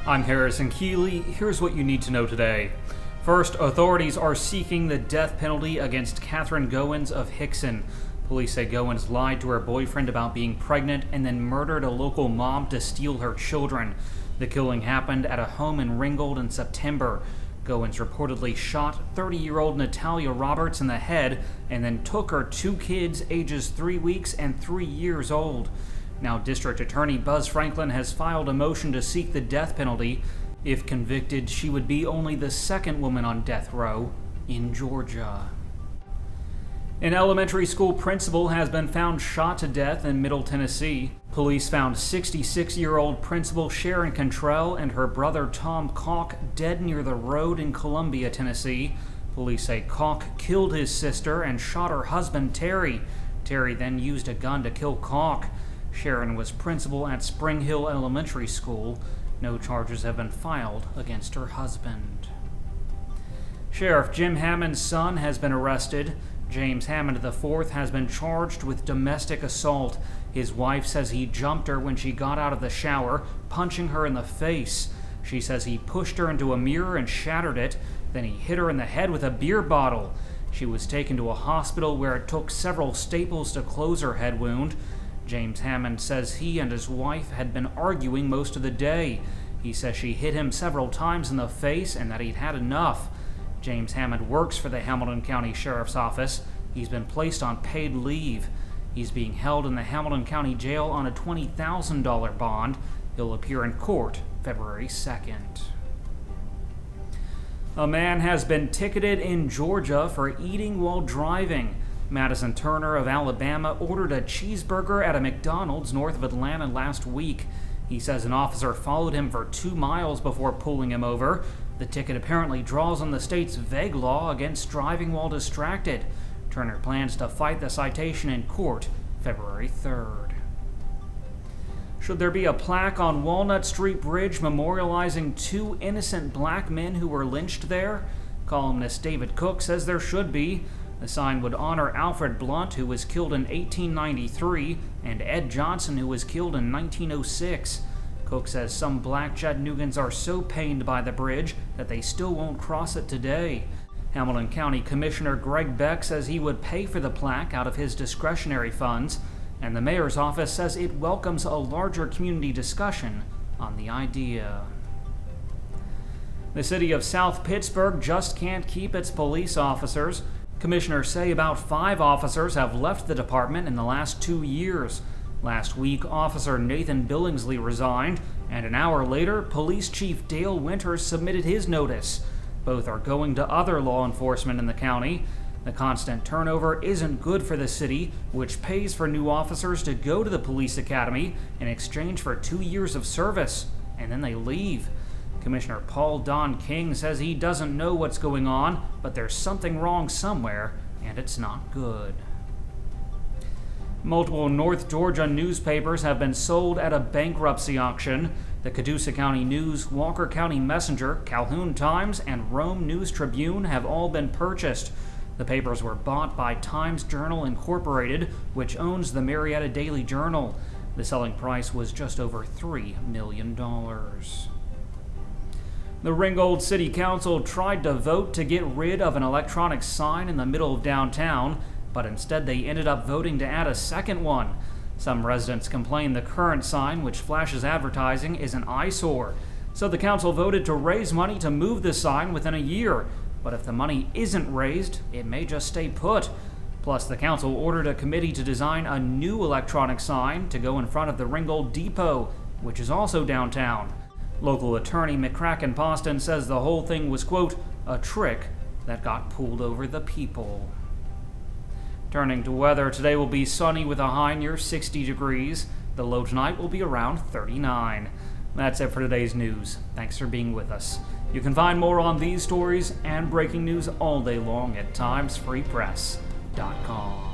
I'm Harrison Keeley. Here's what you need to know today. First, authorities are seeking the death penalty against Catherine Goins of Hixson. Police say Goins lied to her boyfriend about being pregnant and then murdered a local mom to steal her children. The killing happened at a home in Ringgold in September. Goins reportedly shot 30-year-old Natalia Roberts in the head and then took her two kids ages 3 weeks and 3 years old. Now, District Attorney Buzz Franklin has filed a motion to seek the death penalty. If convicted, she would be only the second woman on death row in Georgia. An elementary school principal has been found shot to death in Middle Tennessee. Police found 66-year-old principal Sharon Cantrell and her brother Tom Caulk dead near the road in Columbia, Tennessee. Police say Caulk killed his sister and shot her husband Terry. Terry then used a gun to kill Caulk. Sharon was principal at Spring Hill Elementary School. No charges have been filed against her husband. Sheriff Jim Hammond's son has been arrested. James Hammond IV has been charged with domestic assault. His wife says he jumped her when she got out of the shower, punching her in the face. She says he pushed her into a mirror and shattered it. Then he hit her in the head with a beer bottle. She was taken to a hospital where it took several staples to close her head wound. James Hammond says he and his wife had been arguing most of the day. He says she hit him several times in the face and that he'd had enough. James Hammond works for the Hamilton County Sheriff's Office. He's been placed on paid leave. He's being held in the Hamilton County Jail on a $20,000 bond. He'll appear in court February 2nd. A man has been ticketed in Georgia for eating while driving. Madison Turner of Alabama ordered a cheeseburger at a McDonald's north of Atlanta last week. He says an officer followed him for 2 miles before pulling him over. The ticket apparently draws on the state's vague law against driving while distracted. Turner plans to fight the citation in court February 3rd. Should there be a plaque on Walnut Street Bridge memorializing 2 innocent black men who were lynched there? Columnist David Cook says there should be. The sign would honor Alfred Blunt, who was killed in 1893, and Ed Johnson, who was killed in 1906. Cook says some black Chattanoogans are so pained by the bridge that they still won't cross it today. Hamilton County Commissioner Greg Beck says he would pay for the plaque out of his discretionary funds, and the mayor's office says it welcomes a larger community discussion on the idea. The city of South Pittsburg just can't keep its police officers. Commissioners say about 5 officers have left the department in the last 2 years. Last week, Officer Nathan Billingsley resigned, and an hour later, Police Chief Dale Winters submitted his notice. Both are going to other law enforcement in the county. The constant turnover isn't good for the city, which pays for new officers to go to the police academy in exchange for 2 years of service, and then they leave. Commissioner Paul Don King says he doesn't know what's going on, but there's something wrong somewhere, and it's not good. Multiple North Georgia newspapers have been sold at a bankruptcy auction. The Cadoosa County News, Walker County Messenger, Calhoun Times, and Rome News Tribune have all been purchased. The papers were bought by Times Journal Incorporated, which owns the Marietta Daily Journal. The selling price was just over $3 million. The Ringgold City Council tried to vote to get rid of an electronic sign in the middle of downtown, but instead they ended up voting to add a second one. Some residents complain the current sign, which flashes advertising, is an eyesore. So the council voted to raise money to move the sign within a year. But if the money isn't raised, it may just stay put. Plus, the council ordered a committee to design a new electronic sign to go in front of the Ringgold Depot, which is also downtown. Local attorney McCracken Poston says the whole thing was, quote, a trick that got pulled over the people. Turning to weather, today will be sunny with a high near 60 degrees. The low tonight will be around 39. That's it for today's news. Thanks for being with us. You can find more on these stories and breaking news all day long at timesfreepress.com.